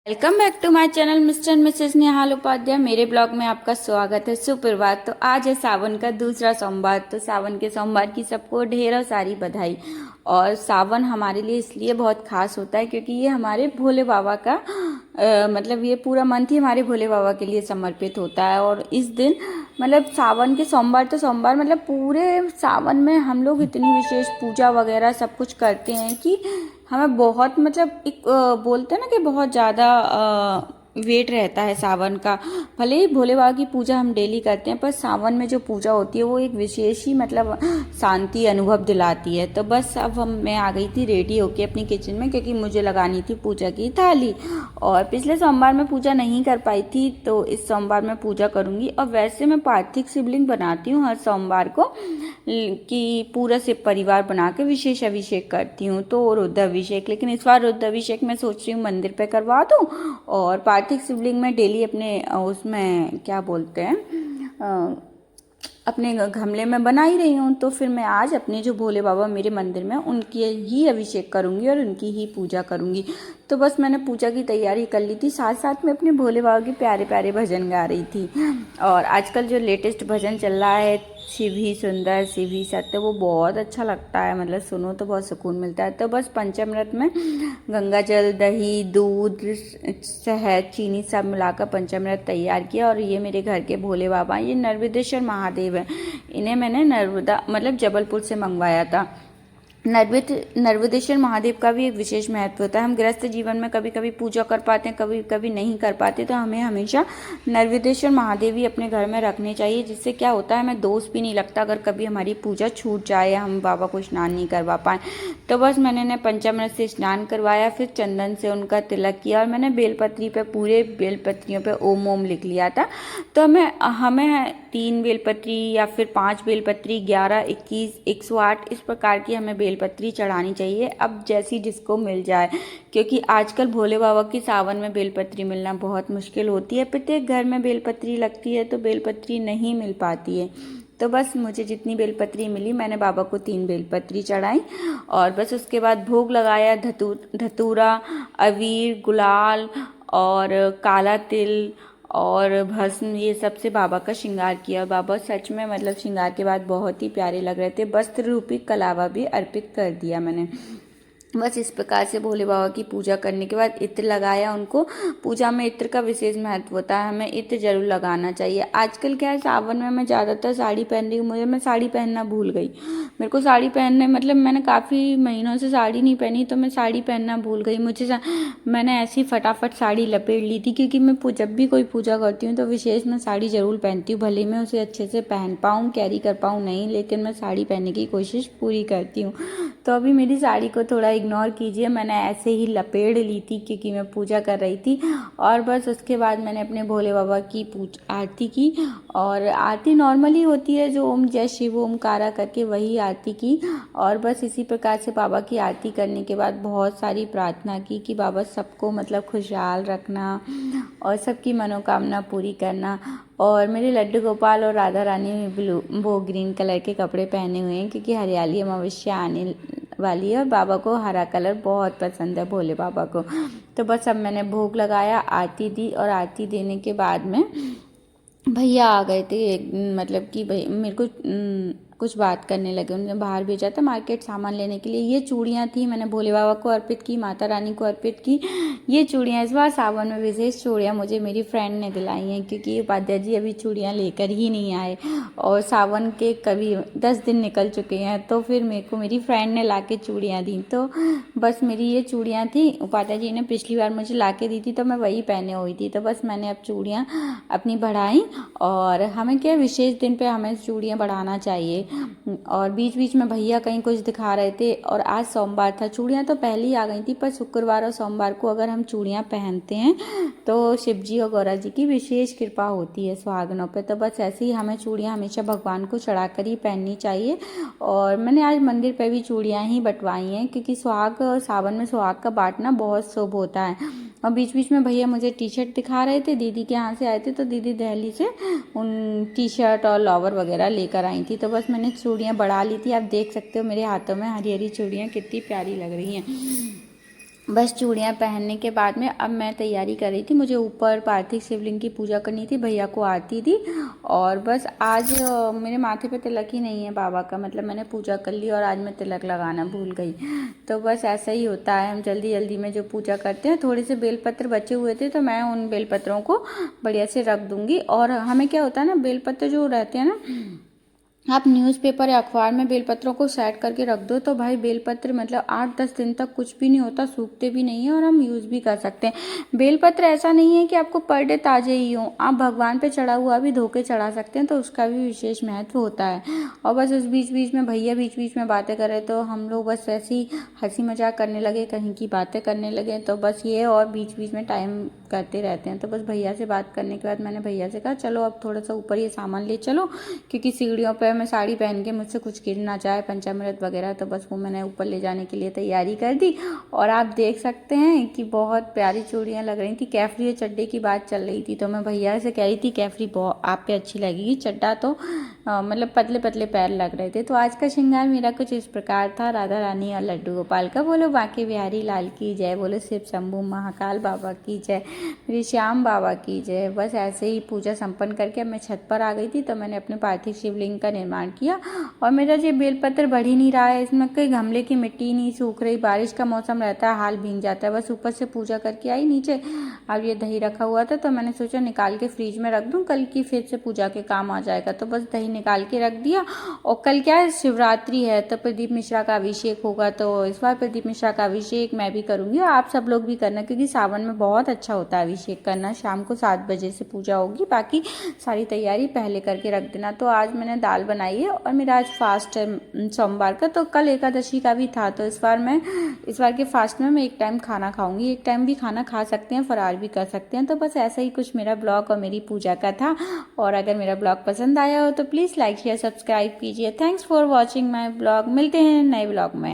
Welcome back to my channel Mr and Mrs Nehal Upadhyay. मेरे blog में आपका स्वागत है। सुप्रभात। तो आज है सावन का दूसरा सोमवार। तो सावन के सोमवार की सबको ढेरों सारी बधाई। और सावन हमारे लिए इसलिए बहुत खास होता है क्योंकि ये हमारे भोले बाबा का मतलब ये पूरा मंथ ही हमारे भोले बाबा के लिए समर्पित होता है। और इस दिन मतलब सावन के सोमवार तो सोमवार मतलब पूरे सावन में हम लोग इतनी विशेष पूजा वगैरह सब कुछ करते हैं कि हमें बहुत मतलब एक बोलते हैं ना कि बहुत ज़्यादा वेट रहता है सावन का। भले ही भोले बाबा की पूजा हम डेली करते हैं पर सावन में जो पूजा होती है वो एक विशेष ही मतलब शांति अनुभव दिलाती है। तो बस अब मैं आ गई थी रेडी होके अपनी किचन में क्योंकि मुझे लगानी थी पूजा की थाली। और पिछले सोमवार में पूजा नहीं कर पाई थी तो इस सोमवार में पूजा करूँगी। और वैसे मैं पार्थिव शिवलिंग बनाती हूँ हर सोमवार को कि पूरा शिव परिवार बना के विशेष अभिषेक करती हूँ। तो रुद्राभिषेक, लेकिन इस बार रुद्राभिषेक मैं सोच रही हूँ मंदिर पे करवा दूँ और पार्थिव शिवलिंग में डेली अपने उसमें क्या बोलते हैं अपने गमले में बना ही रही हूँ। तो फिर मैं आज अपने जो भोले बाबा मेरे मंदिर में उनकी ही अभिषेक करूँगी और उनकी ही पूजा करूँगी। तो बस मैंने पूजा की तैयारी कर ली थी, साथ साथ में अपने भोले बाबा के प्यारे प्यारे भजन गा रही थी। और आजकल जो लेटेस्ट भजन चल रहा है शिव ही सुंदर शिव ही सत्य, वो बहुत अच्छा लगता है। मतलब सुनो तो बहुत सुकून मिलता है। तो बस पंचामृत में गंगा जल, दही, दूध, शहद, चीनी सब मिलाकर पंचामृत तैयार किया। और ये मेरे घर के भोले बाबा, ये नर्मदेश्वर महादेव है। इन्हें मैंने नर्मदा मतलब जबलपुर से मंगवाया था। नर्मदेश्वर महादेव का भी एक विशेष महत्व होता है। हम गृहस्थ जीवन में कभी कभी पूजा कर पाते हैं, कभी कभी नहीं कर पाते, तो हमें हमेशा नर्मदेश्वर महादेव ही अपने घर में रखने चाहिए। जिससे क्या होता है, हमें दोष भी नहीं लगता अगर कभी हमारी पूजा छूट जाए या हम बाबा को स्नान नहीं करवा पाए। तो बस मैंने इन्हें पंचामृत से स्नान करवाया, फिर चंदन से उनका तिलक किया और मैंने बेलपत्री पे पूरे बेलपत्रियों पे ओम ओम लिख लिया था। तो हमें 3 बेलपत्री या फिर 5 बेलपत्री, 11, 21, 108 इस प्रकार की हमें बेलपत्री चढ़ानी चाहिए, अब जैसी जिसको मिल जाए। क्योंकि आजकल भोले बाबा की सावन में बेलपत्री मिलना बहुत मुश्किल होती है। प्रत्येक घर में बेलपत्री लगती है तो बेलपत्री नहीं मिल पाती है। तो बस मुझे जितनी बेलपत्री मिली मैंने बाबा को 3 बेलपत्री चढ़ाई। और बस उसके बाद भोग लगाया, धतूरा, अबीर, गुलाल और काला तिल और भस्म, ये सबसे बाबा का श्रृंगार किया। बाबा सच में मतलब श्रृंगार के बाद बहुत ही प्यारे लग रहे थे। वस्त्र रूपी कलावा भी अर्पित कर दिया मैंने। बस इस प्रकार से भोले बाबा की पूजा करने के बाद इत्र लगाया उनको। पूजा में इत्र का विशेष महत्व होता है, हमें इत्र जरूर लगाना चाहिए। आजकल क्या है, सावन में मैं ज़्यादातर साड़ी पहन रही हूँ, मैं साड़ी पहनना भूल गई। मेरे को साड़ी पहनने मतलब मैंने काफ़ी महीनों से साड़ी नहीं पहनी तो मैं साड़ी पहनना भूल गई। मैंने ऐसी फटाफट साड़ी लपेट ली थी क्योंकि मैं जब भी कोई पूजा करती हूँ तो विशेष मैं साड़ी ज़रूर पहनती हूँ। भले मैं उसे अच्छे से पहन पाऊँ, कैरी कर पाऊँ नहीं, लेकिन मैं साड़ी पहनने की कोशिश पूरी करती हूँ। तो अभी मेरी साड़ी को थोड़ा इग्नोर कीजिए, मैंने ऐसे ही लपेट ली थी क्योंकि मैं पूजा कर रही थी। और बस उसके बाद मैंने अपने भोले बाबा की आरती की। और आरती नॉर्मली होती है जो ओम जय शिव ओमकारा करके, वही आरती की। और बस इसी प्रकार से बाबा की आरती करने के बाद बहुत सारी प्रार्थना की कि बाबा सबको मतलब खुशहाल रखना और सबकी मनोकामना पूरी करना। और मेरे लड्डू गोपाल और राधा रानी वो ग्रीन कलर के कपड़े पहने हुए हैं क्योंकि हरियाली अमावस्या आने वाली है और बाबा को हरा कलर बहुत पसंद है भोले बाबा को। तो बस अब मैंने भोग लगाया, आरती दी और आरती देने के बाद में भैया आ गए थे। मतलब कि भाई मेरे को कुछ बात करने लगे, उन्होंने बाहर भेजा था मार्केट सामान लेने के लिए। ये चूड़ियाँ थी, मैंने भोले बाबा को अर्पित की, माता रानी को अर्पित की। ये चूड़ियाँ इस बार सावन में विशेष चूड़ियाँ मुझे मेरी फ्रेंड ने दिलाई हैं क्योंकि उपाध्याय जी अभी चूड़ियाँ लेकर ही नहीं आए और सावन के कभी 10 दिन निकल चुके हैं। तो फिर मेरे को मेरी फ्रेंड ने ला के चूड़ियाँ दी। तो बस मेरी ये चूड़ियाँ थी, उपाध्याय जी ने पिछली बार मुझे ला के दी थी तो मैं वही पहने हुई थी। तो बस मैंने अब चूड़ियाँ अपनी बढ़ाई। और हमें क्या विशेष दिन पे हमें चूड़ियाँ बढ़ाना चाहिए। और बीच बीच में भैया कहीं कुछ दिखा रहे थे। और आज सोमवार था, चूड़ियाँ तो पहले ही आ गई थी, पर शुक्रवार और सोमवार को अगर हम चूड़ियाँ पहनते हैं तो शिव जी और गौरा जी की विशेष कृपा होती है सुहागनों पे। तो बस ऐसे ही हमें चूड़ियाँ हमेशा भगवान को चढ़ाकर ही पहननी चाहिए। और मैंने आज मंदिर पे भी चूड़ियाँ ही बंटवाई हैं क्योंकि सावन में सुहाग का बांटना बहुत शुभ होता है। और बीच बीच में भैया मुझे टी शर्ट दिखा रहे थे, दीदी के यहाँ से आए थे तो दीदी दिल्ली से उन टी शर्ट और लोवर वगैरह लेकर आई थी। तो बस मैंने चूड़ियाँ बढ़ा ली थी। आप देख सकते हो मेरे हाथों में हरी हरी चूड़ियाँ कितनी प्यारी लग रही हैं। बस चूड़ियाँ पहनने के बाद में अब मैं तैयारी कर रही थी। मुझे ऊपर पार्थिव शिवलिंग की पूजा करनी थी, भैया को आरती थी और बस आज मेरे माथे पे तिलक ही नहीं है बाबा का, मतलब मैंने पूजा कर ली और आज मैं तिलक लगाना भूल गई। तो बस ऐसा ही होता है, हम जल्दी जल्दी में जो पूजा करते हैं। थोड़े से बेलपत्र बचे हुए थे तो मैं उन बेलपत्रों को बढ़िया से रख दूँगी। और हमें क्या होता है ना, बेलपत्र जो रहते हैं ना, आप न्यूज़पेपर या अखबार में बेलपत्रों को सेट करके रख दो तो भाई बेलपत्र मतलब 8-10 दिन तक कुछ भी नहीं होता, सूखते भी नहीं है और हम यूज़ भी कर सकते हैं। बेलपत्र ऐसा नहीं है कि आपको पर डे ताज़े ही हों, आप भगवान पे चढ़ा हुआ भी धो के चढ़ा सकते हैं, तो उसका भी विशेष महत्व होता है। और बस उस बीच बीच में भैया बीच बीच में बातें कर रहे तो हम लोग बस ऐसे ही हंसी मजाक करने लगे, कहीं की बातें करने लगे। तो बस ये और बीच बीच में टाइम करते रहते हैं। तो बस भैया से बात करने के बाद मैंने भैया से कहा चलो अब थोड़ा सा ऊपर ये सामान ले चलो, क्योंकि सीढ़ियों पर मैं साड़ी पहन के मुझसे कुछ गिर ना जाए, पंचामृत वगैरह। तो बस वो मैंने ऊपर ले जाने के लिए तैयारी कर दी। और आप देख सकते हैं कि बहुत प्यारी चूड़ियाँ लग रही थी। कैफरी और चड्डे की बात चल रही थी तो मैं भैया से कह रही थी कैफरी बहुत आप पे अच्छी लगेगी, चड्डा तो मतलब पतले पतले पैर लग रहे थे। तो आज का श्रृंगार मेरा कुछ इस प्रकार था। राधा रानी और लड्डू गोपाल का बोलो बांके बिहारी लाल की जय, बोलो शिव शंभू महाकाल बाबा की जय, मेरे श्याम बाबा की जय। बस ऐसे ही पूजा संपन्न करके मैं छत पर आ गई थी तो मैंने अपने पार्थिव शिवलिंग का निर्माण किया। और मेरा ये बेलपत्र बढ़ ही नहीं रहा है, इसमें कोई गमले की मिट्टी नहीं सूख रही, बारिश का मौसम रहता है हाल भीग जाता है। बस ऊपर से पूजा करके आई नीचे, अब ये दही रखा हुआ था तो मैंने सोचा निकाल के फ्रिज में रख दूं, कल की फिर से पूजा के काम आ जाएगा। तो बस दही निकाल के रख दिया। और कल क्या है, शिवरात्रि है तो प्रदीप मिश्रा का अभिषेक होगा, तो इस बार प्रदीप मिश्रा का अभिषेक मैं भी करूँगी और आप सब लोग भी करना, क्योंकि सावन में बहुत अच्छा होता है अभिषेक करना। शाम को 7 बजे से पूजा होगी, बाकी सारी तैयारी पहले करके रख देना। तो आज मैंने दाल बनाई है और मेरा आज फास्ट है सोमवार का, तो कल एकादशी का भी था। तो इस बार के फास्ट में मैं एक टाइम खाना खाऊंगी, एक टाइम भी खाना खा सकते हैं, फरार भी कर सकते हैं। तो बस ऐसा ही कुछ मेरा ब्लॉग और मेरी पूजा का था। और अगर मेरा ब्लॉग पसंद आया हो तो प्लीज़ लाइक शेयर सब्सक्राइब कीजिए। Thanks for watching my blog. मिलते हैं नए ब्लॉग में।